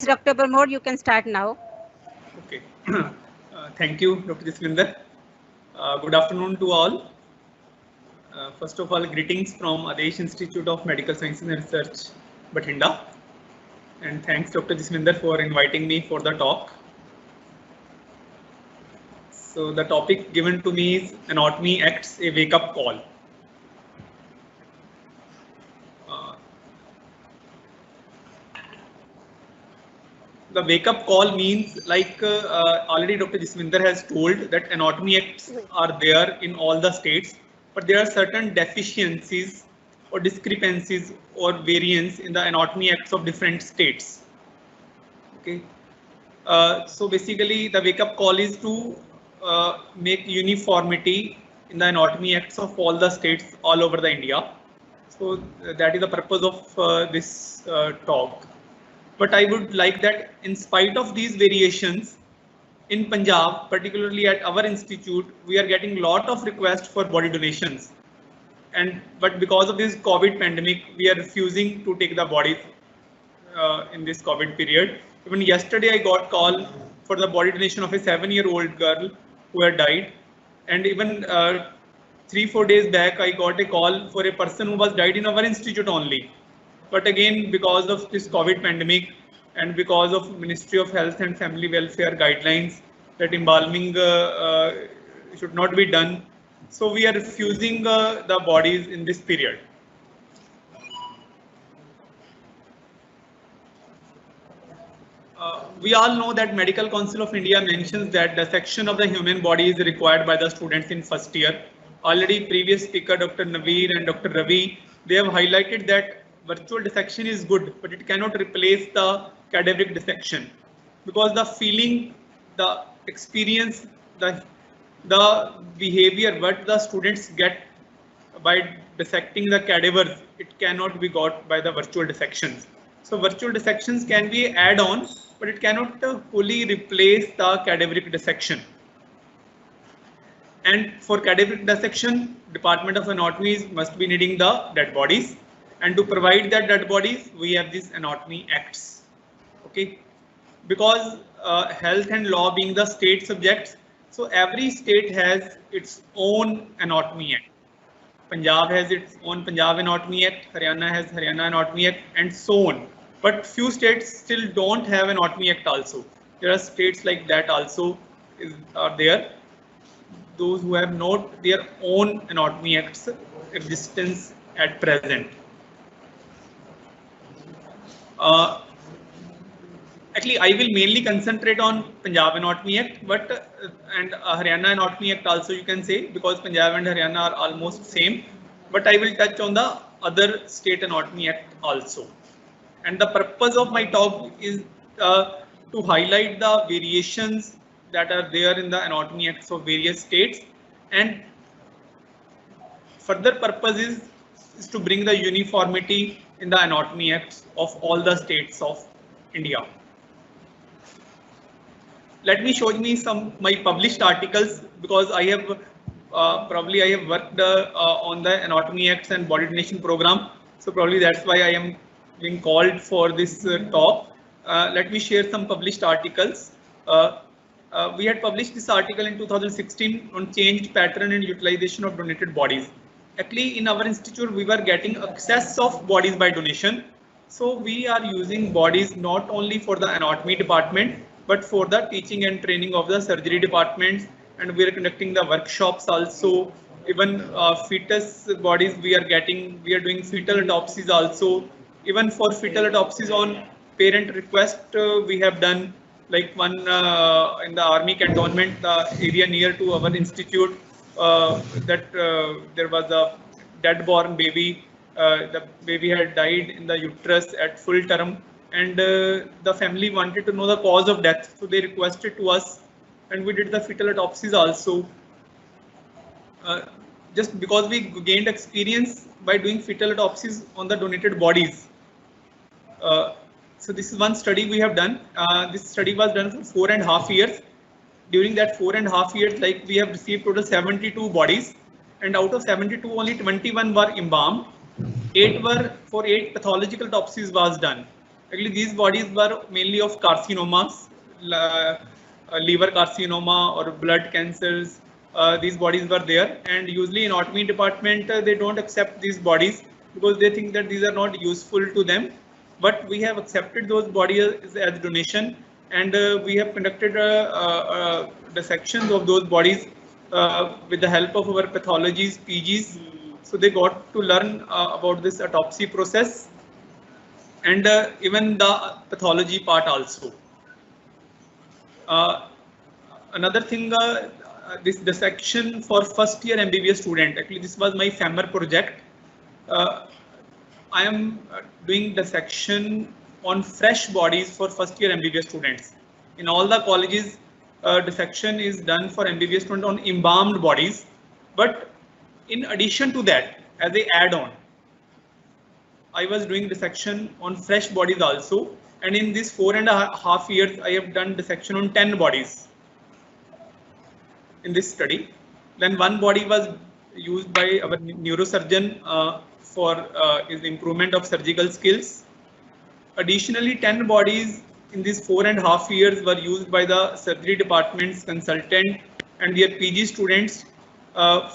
Dr. Pramod, you can start now. Okay. Thank you, Dr. Jaswinder. Good afternoon to all. First of all, greetings from Adesh Institute of Medical Sciences and Research, Bathinda. And thanks, Dr. Jaswinder, for inviting me for the talk. So the topic given to me is Anatomy Acts a Wake-up Call. The wake-up call means, like already Dr. Jaswinder has told, that anatomy acts are there in all the states, but there are certain deficiencies or discrepancies or variance in the anatomy acts of different states. Okay. So basically, the wake-up call is to make uniformity in the anatomy acts of all the states all over the India. So that is the purpose of this talk. But I would like that in spite of these variations, in Punjab, particularly at our institute, we are getting a lot of requests for body donations. But because of this COVID pandemic, we are refusing to take the bodies in this COVID period. Even yesterday, I got call for the body donation of a 7-year-old girl who had died. And even 3-4 days back, I got a call for a person who was died in our institute only. But again, because of this COVID pandemic and because of Ministry of Health and Family Welfare guidelines that embalming should not be done, so we are refusing the bodies in this period. We all know that Medical Council of India mentions that dissection of the human body is required by the students in first year. Already previous speaker, Dr. Naveer and Dr. Ravi, they have highlighted that virtual dissection is good, but it cannot replace the cadaveric dissection, because the feeling, the experience, the behavior what the students get by dissecting the cadavers, it cannot be got by the virtual dissections. So virtual dissections can be add-on, but it cannot fully replace the cadaveric dissection. And for cadaveric dissection, Department of Anatomy must be needing the dead bodies. And to provide that dead bodies, we have these anatomy acts. Okay, because health and law being the state subjects, so every state has its own anatomy act. Punjab has its own Punjab Anatomy Act, Haryana has Haryana Anatomy Act, and so on. But few states still don't have Anatomy Act also. There are states like that also are there. Those who have not their own Anatomy Acts existence at present. Actually, I will mainly concentrate on Punjab Anatomy Act, but and Haryana Anatomy Act also you can say, because Punjab and Haryana are almost same. But I will touch on the other state Anatomy Act also. And the purpose of my talk is to highlight the variations that are there in the Anatomy Acts of various states, and further purpose is to bring the uniformity in the Anatomy Acts of all the states of India. Let me show you some my published articles, because I have probably I have worked on the Anatomy Acts and Body Donation program. So probably that's why I am being called for this talk. Let me share some published articles. We had published this article in 2016 on changed pattern and utilization of donated bodies. Actually, in our institute, we were getting excess of bodies by donation. So we are using bodies not only for the anatomy department, but for the teaching and training of the surgery departments, and we are conducting the workshops also. Even fetus bodies we are getting, we are doing fetal autopsies also. Even for fetal autopsies on parent request, we have done, like one in the army cantonment, the area near to our institute, that there was a dead born baby. The baby had died in the uterus at full term, and the family wanted to know the cause of death, so they requested to us, and we did the fetal autopsies also. Just because we gained experience by doing fetal autopsies on the donated bodies. So this is one study we have done. This study was done for 4.5 years. During that 4.5 years, like, we have received total 72 bodies, and out of 72, only 21 were embalmed. 8 pathological autopsies was done. Actually, these bodies were mainly of carcinomas, liver carcinoma or blood cancers. These bodies were there, and usually in anatomy department they don't accept these bodies because they think that these are not useful to them. But we have accepted those bodies as donation, and we have conducted dissections of those bodies with the help of our pathologists, PGs. So they got to learn about this autopsy process and even the pathology part also. Uh, Another thing, this dissection for first year MBBS student, actually this was my FAMR project. I am doing dissection on fresh bodies for first year MBBS students. In all the colleges, dissection is done for MBBS students on embalmed bodies, but in addition to that, as a add-on, I was doing dissection on fresh bodies also, and in these 4.5 years, I have done dissection on 10 bodies in this study. Then one body was used by our neurosurgeon for his improvement of surgical skills. Additionally, 10 bodies in these 4.5 years were used by the surgery department's consultant and their PG students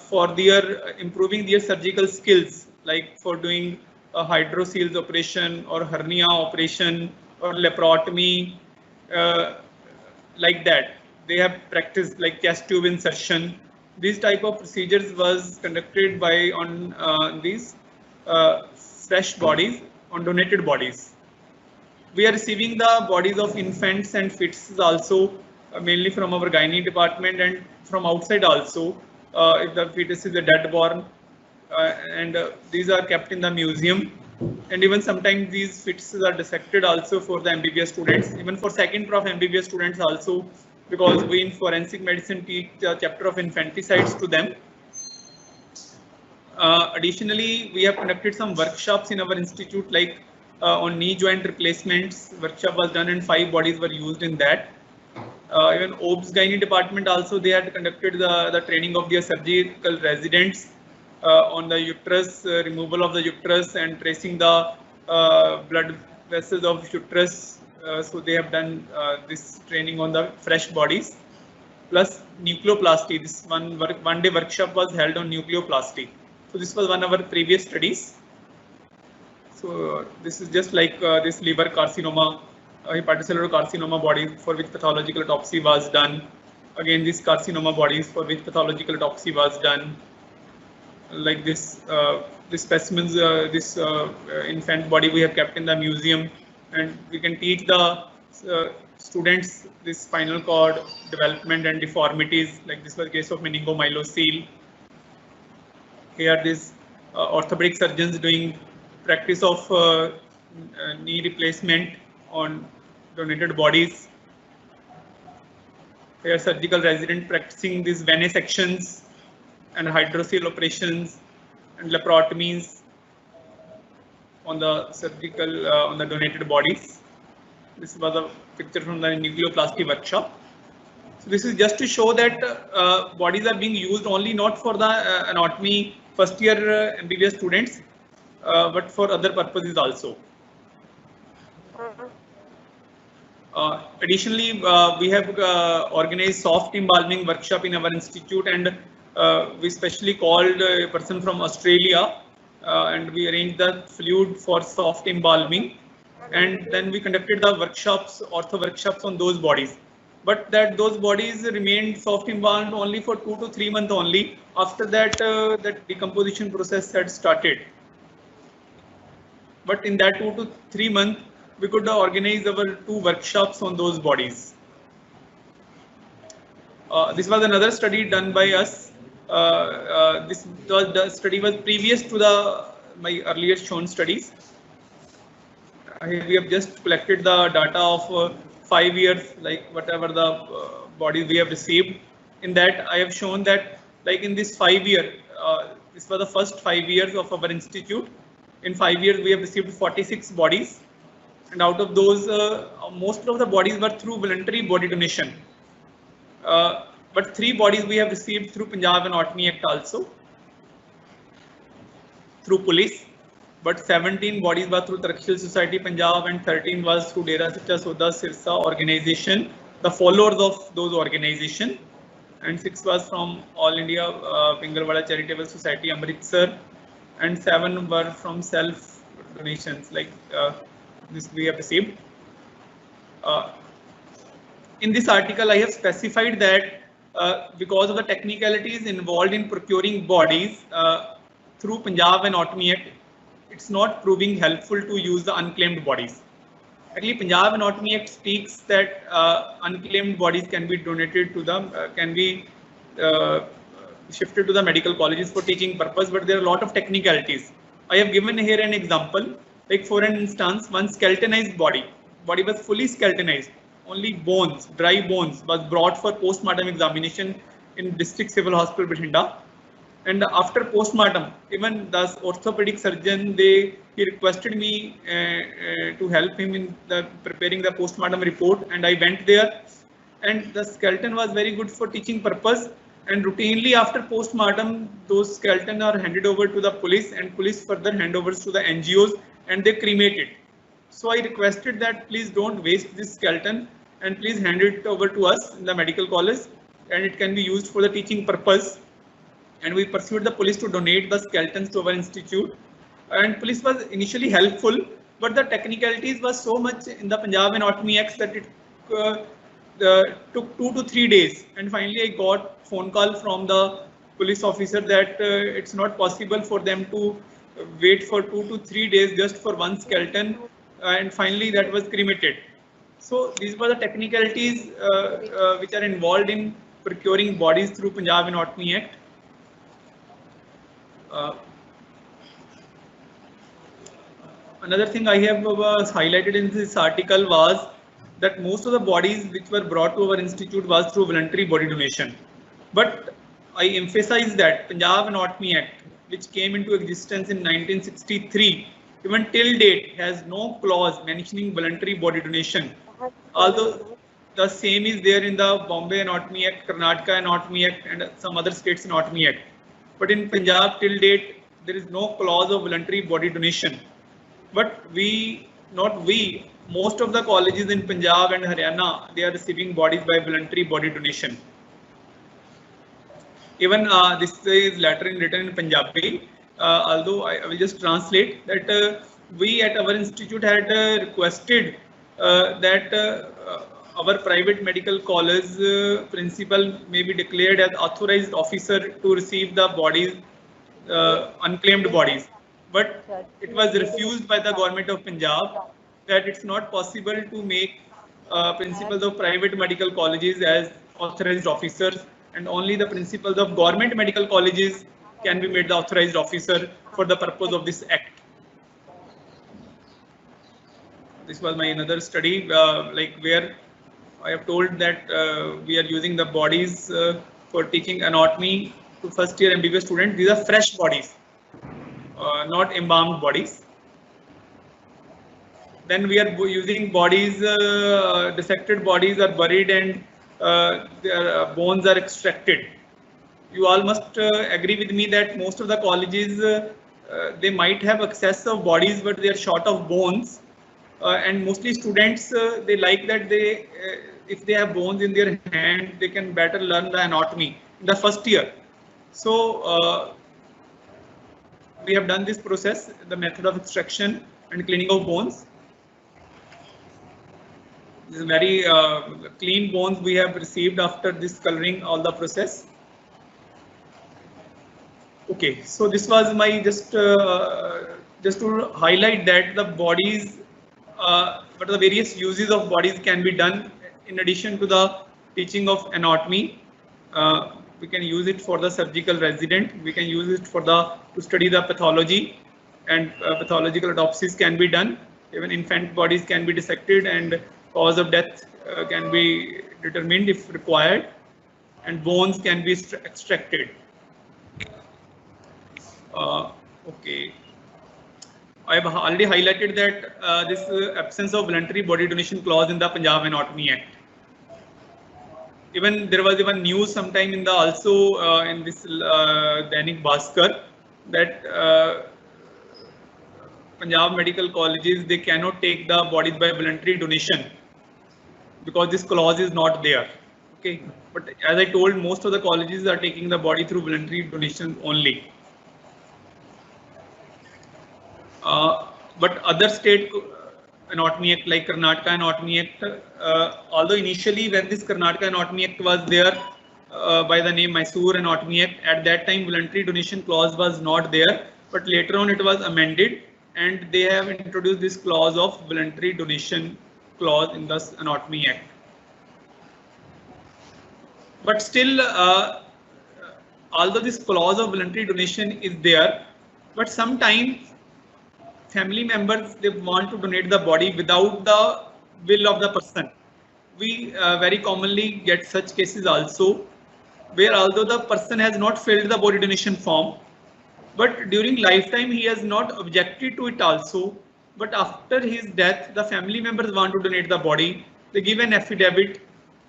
for their improving their surgical skills, like for doing a hydrocele operation or hernia operation or laparotomy, like that. They have practiced like chest tube insertion. These type of procedures was conducted by on these fresh bodies, on donated bodies. We are receiving the bodies of infants and fetuses also, mainly from our gynae department and from outside also, if the fetus is a dead born, and these are kept in the museum. And even sometimes these fetuses are dissected also for the MBBS students, even for second prof MBBS students also, because we in forensic medicine teach the chapter of infanticides to them. Additionally, we have conducted some workshops in our institute, like on knee joint replacements. Workshop was done and 5 bodies were used in that. Even OBS gynae department also, they had conducted the training of their surgical residents on the uterus, removal of the uterus and tracing the blood vessels of uterus. So they have done this training on the fresh bodies. Plus nucleoplasty. This one day workshop was held on nucleoplasty. So this was one of our previous studies. So this is just like this liver carcinoma, hepatocellular carcinoma body for which pathological autopsy was done. Again, this carcinoma bodies for which pathological autopsy was done. Like this, this specimens, this infant body we have kept in the museum, and we can teach the students this spinal cord development and deformities. Like this was case of meningomyelocele. Here, this orthopedic surgeons doing practice of knee replacement on donated bodies. Here, surgical resident practicing these venesections and hydrocele operations and laparotomies on the surgical on the donated bodies. This was a picture from the nucleoplasty workshop. So this is just to show that bodies are being used only not for the anatomy first year MBBS students, but for other purposes also. Additionally, we have organized soft embalming workshop in our institute, and we specially called a person from Australia, and we arranged the fluid for soft embalming, and then we conducted the workshops, ortho workshops on those bodies. But that those bodies remained soft embalmed only for 2 to 3 months only. After that, that decomposition process had started. But in that 2 to 3 months, we could organize our 2 workshops on those bodies. This was another study done by us. This was the study was previous to my earlier shown studies. We have just collected the data of 5 years, like whatever the bodies we have received. In that, I have shown that, like in this 5 year, this was the first 5 years of our institute. In 5 years, we have received 46 bodies, and out of those, most of the bodies were through voluntary body donation. But 3 bodies we have received through Punjab Anatomy Act also, through police. but 17 bodies were through Tarakshil Society Punjab and 13 was through Dera Sacha Sauda Sirsa organization, the followers of those organization, and 6 was from All India Pingalwada Charitable Society Amritsar, and 7 were from self donations like this we have received. In this article, I have specified that because of the technicalities involved in procuring bodies through Punjab Anatomy Act, it's not proving helpful to use the unclaimed bodies. Actually, Punjab Anatomy Act speaks that unclaimed bodies can be donated to them, can be shifted to the medical colleges for teaching purpose, but there are a lot of technicalities. I have given here an example, like for an instance, one skeletonized body was fully skeletonized. Only bones, dry bones, was brought for post-mortem examination in District Civil Hospital, Bathinda. And after post-mortem, even the orthopedic surgeon, he requested me to help him in preparing the post-mortem report, and I went there. And the skeleton was very good for teaching purpose. And routinely after post-mortem, those skeletons are handed over to the police, and police further handovers to the NGOs, and they cremate it. So I requested that please don't waste this skeleton and please hand it over to us in the medical college, and it can be used for the teaching purpose. And we pursued the police to donate the skeletons to our institute. And police was initially helpful, but the technicalities was so much in the Punjab Anatomy Act that it took 2 to 3 days. And finally, I got phone call from the police officer that it's not possible for them to wait for 2 to 3 days just for one skeleton. And finally, that was cremated. So these were the technicalities which are involved in procuring bodies through Punjab Anatomy Act. Another thing I have highlighted in this article was that most of the bodies which were brought to our institute was through voluntary body donation. But I emphasize that Punjab Anatomy Act, which came into existence in 1963, even till date has no clause mentioning voluntary body donation, although the same is there in the Bombay Anatomy Act, Karnataka Anatomy Act, and some other states Anatomy Act. But in Punjab till date, there is no clause of voluntary body donation. But most of the colleges in Punjab and Haryana, they are receiving bodies by voluntary body donation. Even this is letter written in Punjabi. Although I will just translate that we at our institute had requested that our private medical college principal may be declared as authorized officer to receive the bodies, unclaimed bodies. But it was refused by the government of Punjab that it's not possible to make principals of private medical colleges as authorized officers, and only the principals of government medical colleges can be made the authorized officer for the purpose of this act. This was my another study, like where I have told that we are using the bodies for teaching anatomy to first year MBBS students. These are fresh bodies, not embalmed bodies. Then we are using bodies, dissected bodies are buried and their bones are extracted. You all must agree with me that most of the colleges, they might have access of bodies, but they are short of bones. And mostly students, they like that if they have bones in their hand, they can better learn the anatomy in the first year. So we have done this process, the method of extraction and cleaning of bones. This is very clean bones we have received after this coloring all the process. Okay, so this was my just to highlight that the bodies, what the various uses of bodies can be done in addition to the teaching of anatomy. We can use it for the surgical resident. We can use it for to study the pathology, and pathological autopsies can be done. Even infant bodies can be dissected and cause of death can be determined if required, and bones can be extracted. Okay, I have already highlighted that this absence of voluntary body donation clause in the Punjab Anatomy Act. Even there was even news sometime in the also in this Dainik Bhaskar that Punjab medical colleges, they cannot take the bodies by voluntary donation because this clause is not there. Okay, but as I told, most of the colleges are taking the body through voluntary donation only. But other state anatomy act like Karnataka Anatomy Act, although initially when this Karnataka Anatomy Act was there by the name Mysore Anatomy Act, at that time voluntary donation clause was not there, but later on it was amended and they have introduced this clause of voluntary donation clause in the Anatomy Act. But still, although this clause of voluntary donation is there, but sometimes family members, they want to donate the body without the will of the person. We very commonly get such cases also, where although the person has not filled the body donation form, but during lifetime he has not objected to it also, but after his death the family members want to donate the body. They give an affidavit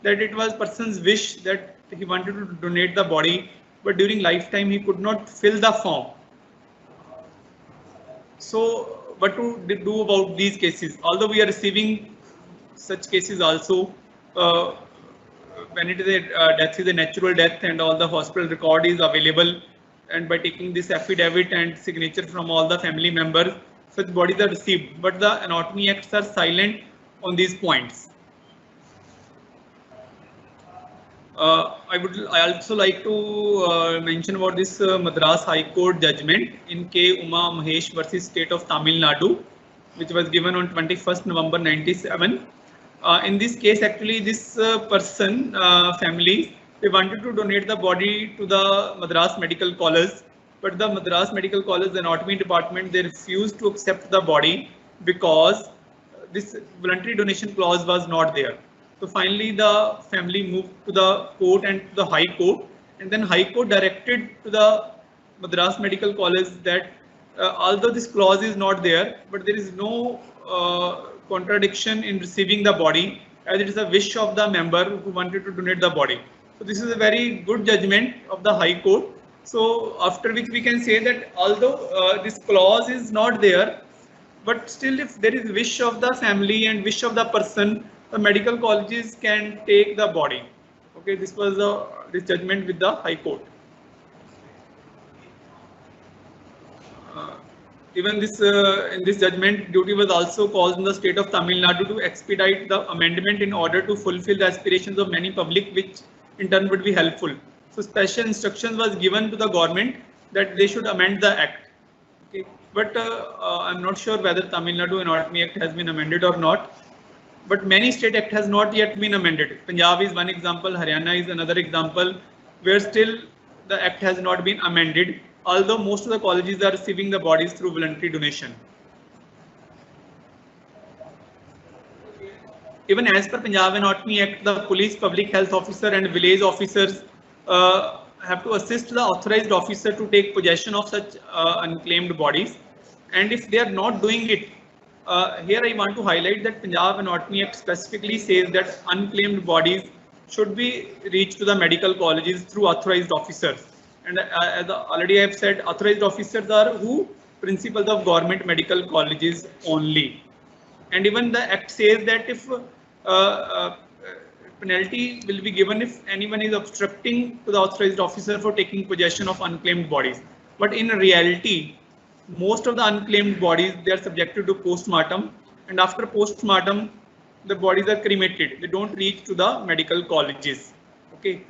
that it was person's wish that he wanted to donate the body, but during lifetime he could not fill the form. So what to do about these cases? Although we are receiving such cases also, when it is a death is a natural death and all the hospital record is available, and by taking this affidavit and signature from all the family members, such bodies are received. But the Anatomy Acts are silent on these points. I also like to mention about this Madras High Court judgment in K. Uma Mahesh versus State of Tamil Nadu, which was given on 21st November 97. In this case, actually, this person, family, they wanted to donate the body to the Madras Medical College, but the Madras Medical College Anatomy Department, they refused to accept the body because this voluntary donation clause was not there. So finally, the family moved to the court and to the High Court, and then High Court directed to the Madras Medical College that although this clause is not there, but there is no contradiction in receiving the body, as it is a wish of the member who wanted to donate the body. So this is a very good judgment of the High Court. So after which we can say that although this clause is not there, but still if there is wish of the family and wish of the person, the medical colleges can take the body. Okay, this was this judgment with the High Court. Even this in this judgment, duty was also caused in the state of Tamil Nadu to expedite the amendment in order to fulfill the aspirations of many public, which in turn would be helpful. So special instructions was given to the government that they should amend the act. Okay, but I'm not sure whether Tamil Nadu Anatomy Act has been amended or not. But many state act has not yet been amended. Punjab is one example, Haryana is another example, where still the act has not been amended, although most of the colleges are receiving the bodies through voluntary donation. Even as per Punjab Anatomy Act, the police, public health officer and village officers have to assist the authorized officer to take possession of such unclaimed bodies. And if they are not doing it, here I want to highlight that Punjab Anatomy Act specifically says that unclaimed bodies should be reached to the medical colleges through authorized officers. And as already I have said, authorized officers are who? Principals of government medical colleges only. And even the act says that if penalty will be given if anyone is obstructing to the authorized officer for taking possession of unclaimed bodies. But in reality, most of the unclaimed bodies, they are subjected to post-mortem, and after post-mortem, the bodies are cremated. They don't reach to the medical colleges. Okay.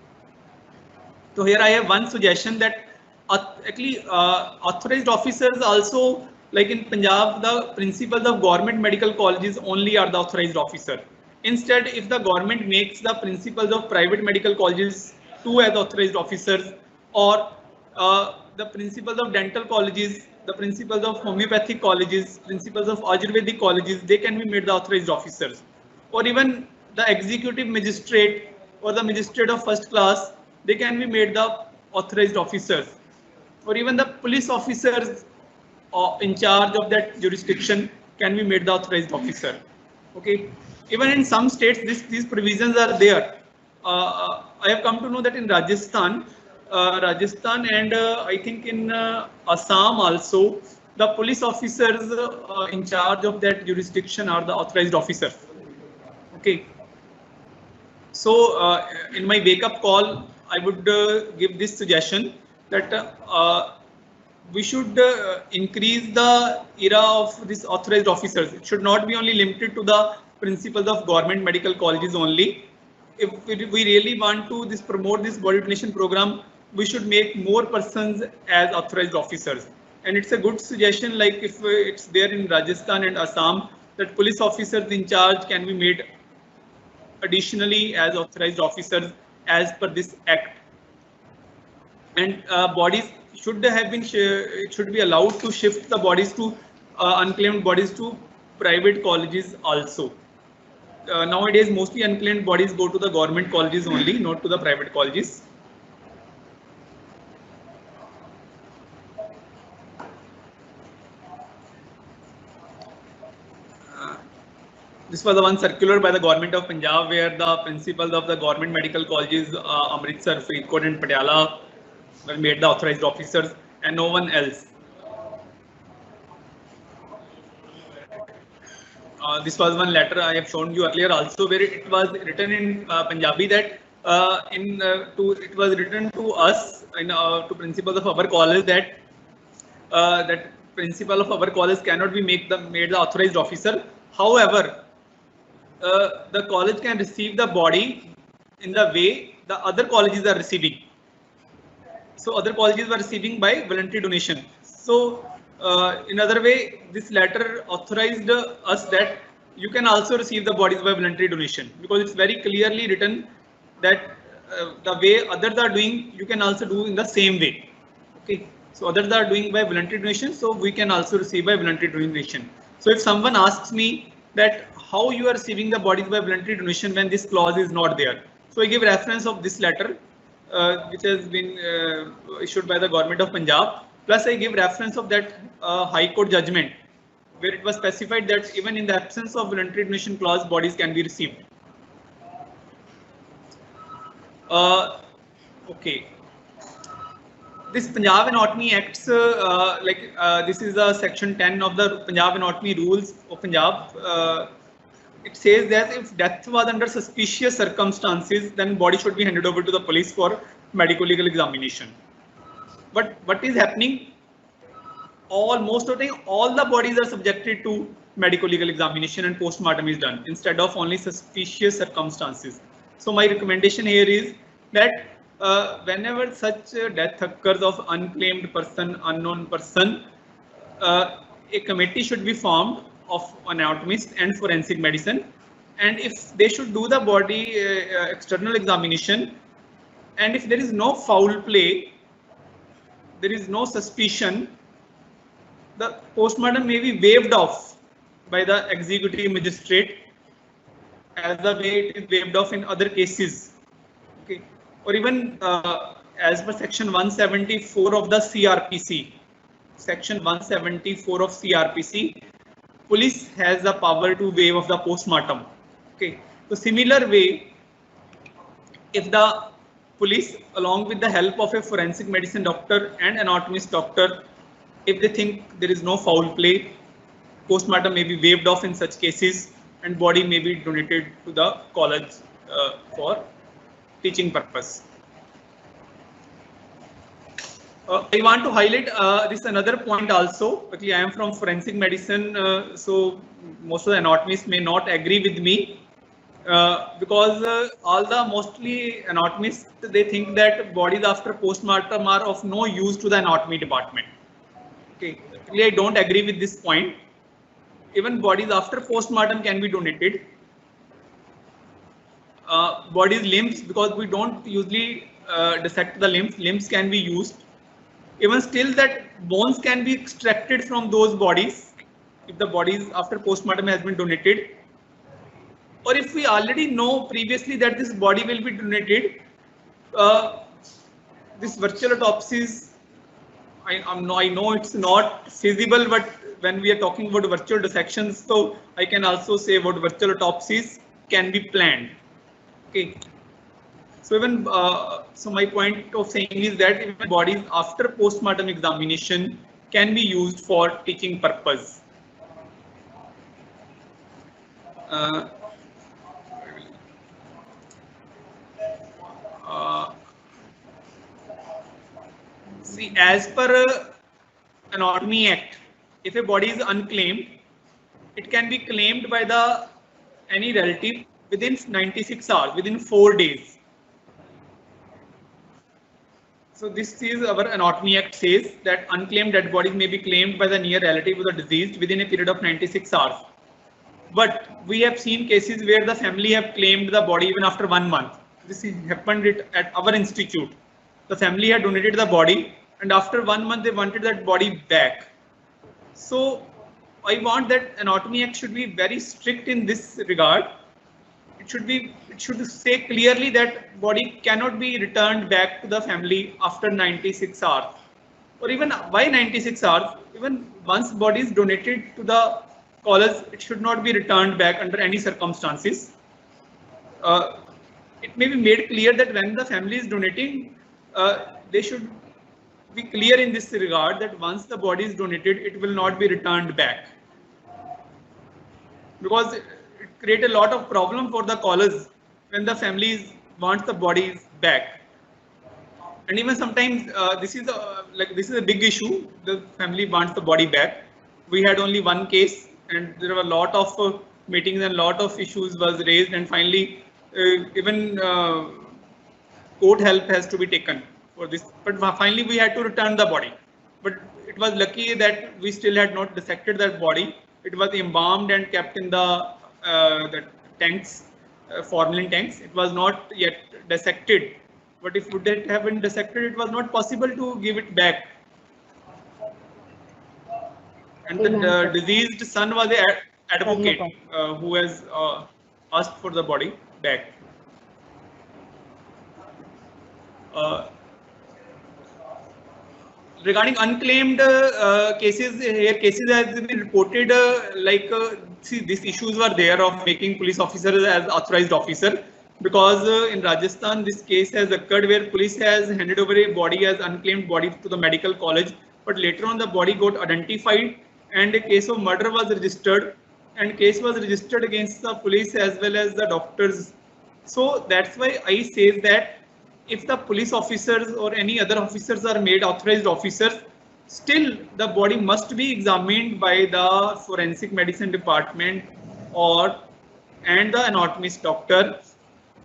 So here I have one suggestion that actually authorized officers also, like in Punjab, the principals of government medical colleges only are the authorized officer. Instead, if the government makes the principals of private medical colleges too as authorized officers, or the principals of dental colleges, the principals of homeopathic colleges, principals of Ayurvedic colleges, they can be made the authorized officers. Or even the executive magistrate or the magistrate of first class, they can be made the authorized officers. Or even the police officers in charge of that jurisdiction can be made the authorized officer. Okay. Even in some states, these provisions are there. I have come to know that in Rajasthan and I think in Assam also, the police officers in charge of that jurisdiction are the authorized officers. Okay. So in my wake-up call, I would give this suggestion that we should increase the era of these authorized officers. It should not be only limited to the principals of government medical colleges only. If we really want to promote this body donation program, we should make more persons as authorized officers. And it's a good suggestion, like if it's there in Rajasthan and Assam, that police officers in charge can be made additionally as authorized officers as per this act. And bodies should have been, it should be allowed to shift the bodies to unclaimed bodies to private colleges also. Nowadays, mostly unclaimed bodies go to the government colleges only, not to the private colleges. This was the one circular by the government of Punjab, where the principals of the government medical colleges, Amritsar, Faridkot and Patiala, were made the authorized officers, and no one else. This was one letter I have shown you earlier also, where it was written in Punjabi that it was written to us, to principals of our college, that that principal of our college cannot be made the authorized officer. However, the college can receive the body in the way the other colleges are receiving. So other colleges were receiving by voluntary donation. So in other way, this letter authorized us that you can also receive the bodies by voluntary donation, because it's very clearly written that the way others are doing, you can also do in the same way. Okay, so others are doing by voluntary donation, so we can also receive by voluntary donation. So if someone asks me that how you are receiving the bodies by voluntary donation when this clause is not there, so I give reference of this letter which has been issued by the government of Punjab. Plus, I give reference of that High Court judgment, where it was specified that even in the absence of voluntary donation clause, bodies can be received. Okay. This Punjab Anatomy Acts, this is the section 10 of the Punjab Anatomy Rules of Punjab. It says that if death was under suspicious circumstances, then body should be handed over to the police for medico-legal examination. But what is happening? Most of the time, all the bodies are subjected to medico-legal examination and post-mortem is done instead of only suspicious circumstances. So my recommendation here is that whenever such death occurs of unclaimed person, unknown person, a committee should be formed of anatomists and forensic medicine, and if they should do the body external examination, and if there is no foul play, there is no suspicion, the postmortem may be waived off by the executive magistrate as the way it is waived off in other cases. Okay, or even as per section 174 of the CRPC, section 174 of CRPC, police has the power to waive off the postmortem. Okay, so similar way, if the police, along with the help of a forensic medicine doctor and anatomist doctor, if they think there is no foul play, postmortem may be waived off in such cases, and body may be donated to the college for teaching purpose. I want to highlight this another point also. Actually, I am from forensic medicine, so most of the anatomists may not agree with me, because mostly anatomists, they think that bodies after postmortem are of no use to the anatomy department. Okay, actually, I don't agree with this point. Even bodies after postmortem can be donated. Bodies limbs, because we don't usually dissect the limbs can be used. Even still, that bones can be extracted from those bodies if the bodies after postmortem has been donated, or if we already know previously that this body will be donated. This virtual autopsies, I know it's not feasible, but when we are talking about virtual dissections, so I can also say about virtual autopsies can be planned. Okay. So even so my point of saying is that even bodies after postmortem examination can be used for teaching purpose. See, as per Anatomy Act, if a body is unclaimed, it can be claimed by the any relative within 96 hours, within 4 days. So this is our Anatomy Act says that unclaimed dead bodies may be claimed by the near relative of the deceased within a period of 96 hours. But we have seen cases where the family have claimed the body even after 1 month. This happened at our institute. The family had donated the body, and after 1 month they wanted that body back. So I want that Anatomy Act should be very strict in this regard. It should say clearly that body cannot be returned back to the family after 96 hours, or even why 96 hours. Even once body is donated to the college, it should not be returned back under any circumstances. It may be made clear that when the family is donating, they should be clear in this regard that once the body is donated, it will not be returned back, because it creates a lot of problem for the callers when the families want the bodies back. And even sometimes this is a big issue. The family wants the body back. We had only one case, and there were a lot of meetings and lot of issues was raised, and finally even court help has to be taken for this. But finally we had to return the body. But it was lucky that we still had not dissected that body. It was embalmed and kept in the tanks, formalin tanks. It was not yet dissected. But if it would have been dissected, it was not possible to give it back. And the deceased son was an advocate who has asked for the body back. Regarding unclaimed cases, here cases has been reported see, these issues were there of making police officers as authorized officer, because in Rajasthan this case has occurred where police has handed over a body as unclaimed body to the medical college, but later on the body got identified and a case of murder was registered, and case was registered against the police as well as the doctors. So that's why I say that if the police officers or any other officers are made authorized officers, still the body must be examined by the forensic medicine department and the anatomist doctor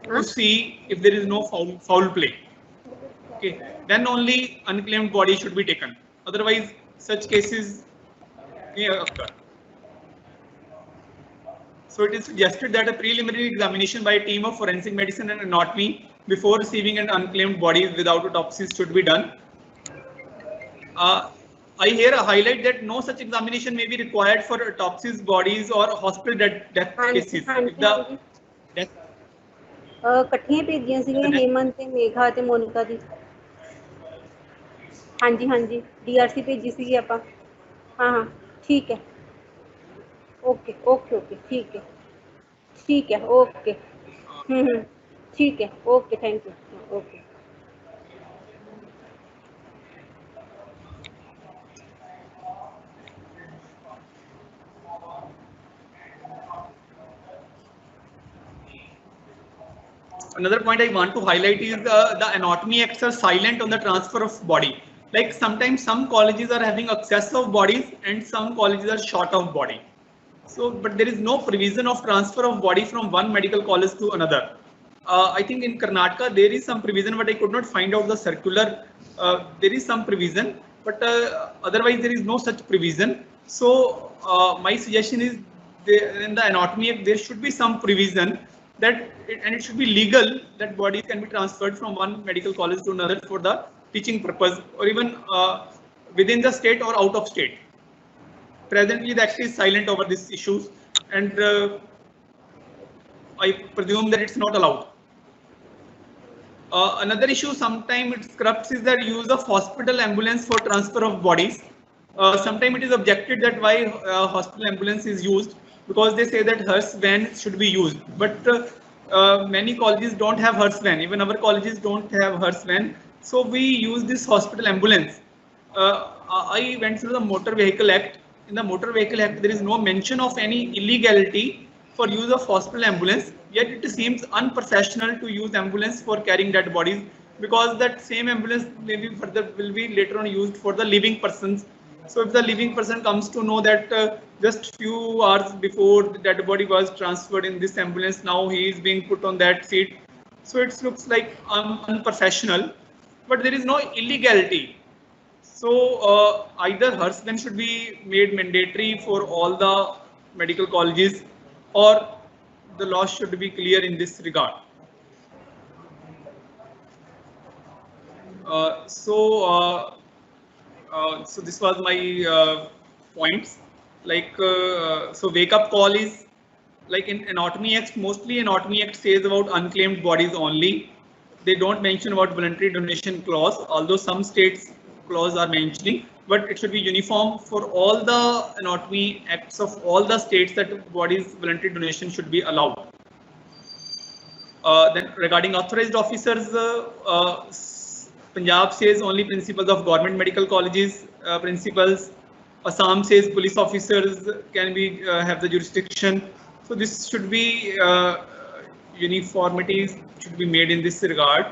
to see if there is no foul play. Okay, then only unclaimed body should be taken. Otherwise, such cases may occur. So it is suggested that a preliminary examination by a team of forensic medicine and anatomy before receiving an unclaimed body without autopsy should be done. I here highlight that no such examination may be required for autopsies, bodies or hospital death cases. ਇਕੱਠੀਆਂ ਭੇਜੀਆਂ ਸੀਗੀਆਂ ਹੇਮੰਤ ਤੇ ਮੇਘਾ ਤੇ ਮੋਨਿਕਾ ਦੀ। ਹਾਂਜੀ ਹਾਂਜੀ DRC ਭੇਜੀ ਸੀਗੀ ਆਪਾਂ। ਹਾਂ ਠੀਕ ਹੈ ਓਕੇ ਓਕੇ ਓਕੇ ਠੀਕ ਹੈ ਓਕੇ ठीक है okay thank you okay. Another point I want to highlight is the Anatomy Acts are silent on the transfer of body. Like sometimes some colleges are having excess of bodies and some colleges are short of body. So, but there is no provision of transfer of body from one medical college to another. I think in Karnataka there is some provision, but I could not find out the circular. There is some provision, but otherwise there is no such provision. So my suggestion is in the Anatomy Act there should be some provision that and it should be legal that bodies can be transferred from one medical college to another for the teaching purpose, or even within the state or out of state. Presently the act is silent over these issues, and I presume that it's not allowed. Another issue sometimes it corrupts is the use of hospital ambulance for transfer of bodies. Sometimes it is objected that why hospital ambulance is used, because they say that hearse van should be used, but many colleges don't have hearse van. Even our colleges don't have hearse van, so we use this hospital ambulance. I went through the Motor Vehicle Act. In the Motor Vehicle Act, there is no mention of any illegality for use of hospital ambulance. Yet it seems unprofessional to use ambulance for carrying dead bodies, because that same ambulance maybe further will be later on used for the living persons. So if the living person comes to know that just few hours before the dead body was transferred in this ambulance, now he is being put on that seat. So it looks like unprofessional, but there is no illegality. So either HERS-VEN should be made mandatory for all the medical colleges, or the law should be clear in this regard. So this was my points. Like so, wake up call is like in Anatomy Act. Mostly Anatomy Act says about unclaimed bodies only. They don't mention about voluntary donation clause, although some states clause are mentioning, but it should be uniform for all the Anatomy Acts of all the states that bodies voluntary donation should be allowed. Then regarding authorized officers, Punjab says only principals of government medical colleges principals. Assam says police officers can be have the jurisdiction. So this should be uniformity should be made in this regard,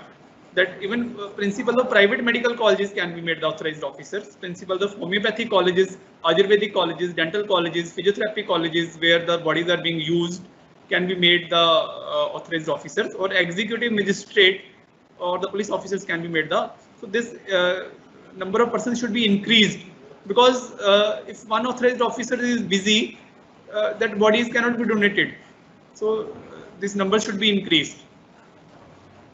that even principals of private medical colleges can be made the authorized officers. Principals of homeopathy colleges, Ayurvedic colleges, dental colleges, physiotherapy colleges where the bodies are being used can be made the authorized officers, or executive magistrate or the police officers can be made the. So this number of persons should be increased, because if one authorized officer is busy, that bodies cannot be donated. So this number should be increased.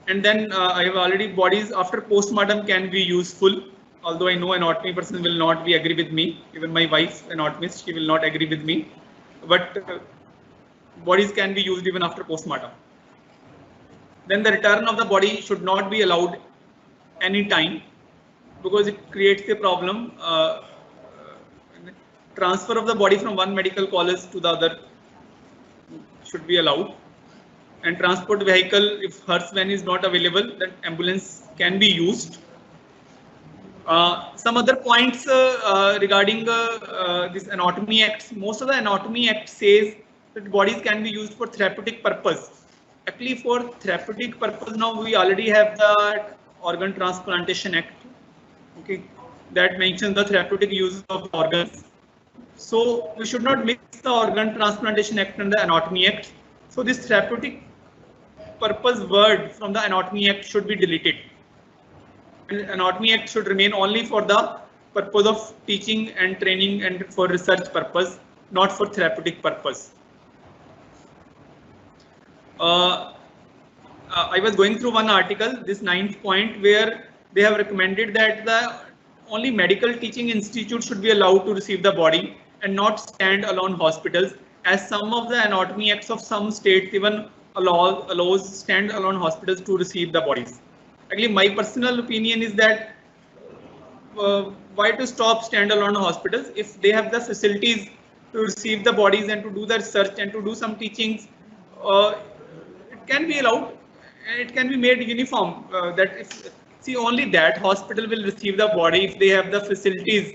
And then I have already bodies after postmortem can be useful, although I know anatomy person will not be agree with me. Even my wife, anatomist, she will not agree with me. But bodies can be used even after postmortem. Then the return of the body should not be allowed any time, because it creates a problem. Transfer of the body from one medical college to the other should be allowed. And transport vehicle, if HERS-VEN is not available, then ambulance can be used. Some other points regarding this Anatomy Act. Most of the Anatomy Act says that bodies can be used for therapeutic purpose. Actually, for therapeutic purpose, now we already have the Organ Transplantation Act. Okay, that mentions the therapeutic use of organs. So we should not mix the Organ Transplantation Act and the Anatomy Act. So this therapeutic purpose word from the Anatomy Act should be deleted. And Anatomy Act should remain only for the purpose of teaching and training and for research purpose, not for therapeutic purpose. I was going through one article, this 9th point, where they have recommended that the only medical teaching institute should be allowed to receive the body and not stand-alone hospitals, as some of the Anatomy Acts of some states even allows stand-alone hospitals to receive the bodies. Actually, my personal opinion is that why to stop stand-alone hospitals if they have the facilities to receive the bodies and to do the research and to do some teachings. It can be allowed and it can be made uniform that if see only that hospital will receive the body if they have the facilities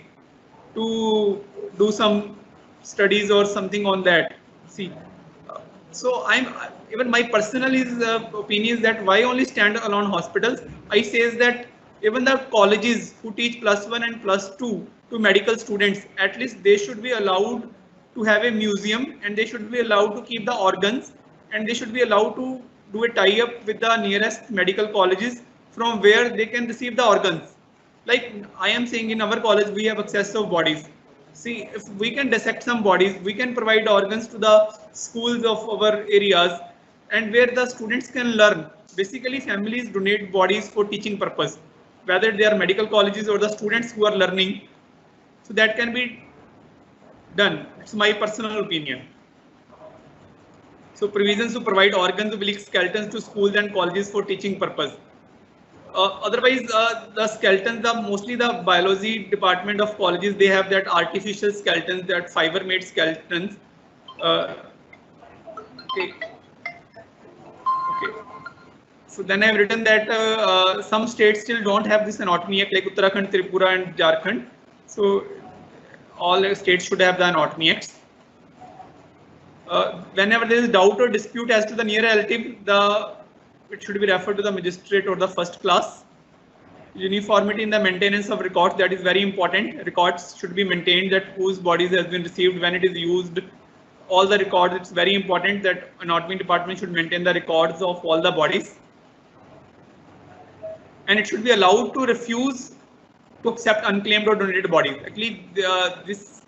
to do some studies or something on that. See, so even my personal opinion is that why only stand-alone hospitals. I says that even the colleges who teach +1 and +2 to medical students, at least they should be allowed to have a museum, and they should be allowed to keep the organs, and they should be allowed to do a tie-up with the nearest medical colleges from where they can receive the organs. Like I am saying, in our college we have access of bodies. See, if we can dissect some bodies, we can provide organs to the schools of our areas, and where the students can learn. Basically, families donate bodies for teaching purpose, whether they are medical colleges or the students who are learning. So that can be done. It's my personal opinion. So provisions to provide organs, skeletons to schools and colleges for teaching purpose. Otherwise, the skeletons are mostly the biology department of colleges. They have that artificial skeletons, that fiber-made skeletons. Okay. So then I have written that some states still don't have this Anatomy Act, like Uttarakhand, Tripura, and Jharkhand. So all states should have the Anatomy Acts. Whenever there is doubt or dispute as to the near relative, it should be referred to the magistrate or the first class. Uniformity in the maintenance of records, that is very important. Records should be maintained, that whose bodies has been received, when it is used, all the records. It's very important that anatomy department should maintain the records of all the bodies. And it should be allowed to refuse to accept unclaimed or donated bodies. Actually, this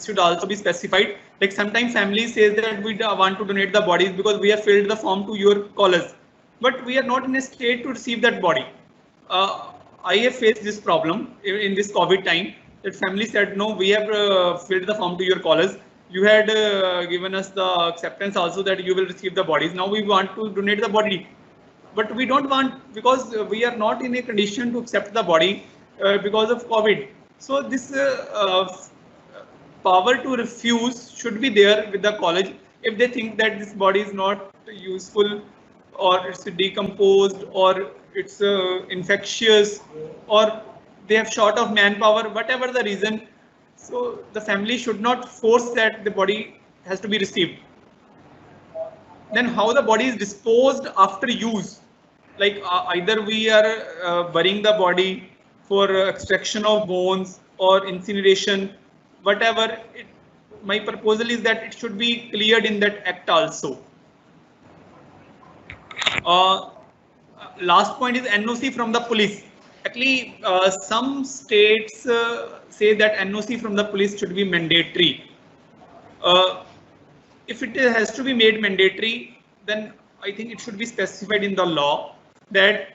should also be specified. Like sometimes families say that we want to donate the bodies because we have filled the form to your college, but we are not in a state to receive that body. I have faced this problem in this COVID time, that family said, no, we have filled the form to your college. You had given us the acceptance also that you will receive the bodies. Now we want to donate the body, but we don't want, because we are not in a condition to accept the body because of COVID. So this power to refuse should be there with the college. If they think that this body is not useful, or it's decomposed, or it's infectious, or they have short of manpower, whatever the reason, so the family should not force that the body has to be received. Then how the body is disposed after use, like either we are burying the body for extraction of bones or incineration, whatever. My proposal is that it should be cleared in that act also. Last point is NOC from the police. Actually, some states say that NOC from the police should be mandatory. If it has to be made mandatory, then I think it should be specified in the law that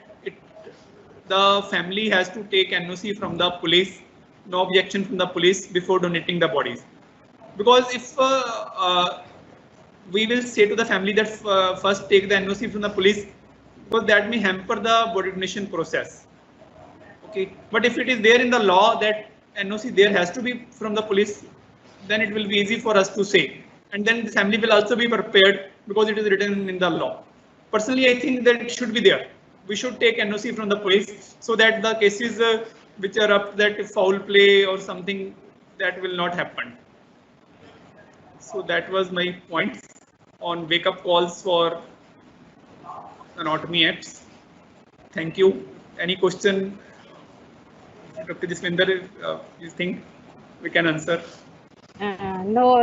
the family has to take NOC from the police, no objection from the police before donating the bodies. Because if we will say to the family that first take the NOC from the police, because that may hamper the body donation process. Okay, but if it is there in the law that NOC there has to be from the police, then it will be easy for us to say, and then the family will also be prepared because it is written in the law. Personally, I think that it should be there. We should take NOC from the police so that the cases which are up, that foul play or something, that will not happen. So that was my point on wake up calls for Anatomy Acts. Thank you. Any question, Dr. Jaswinder, you think we can answer? No.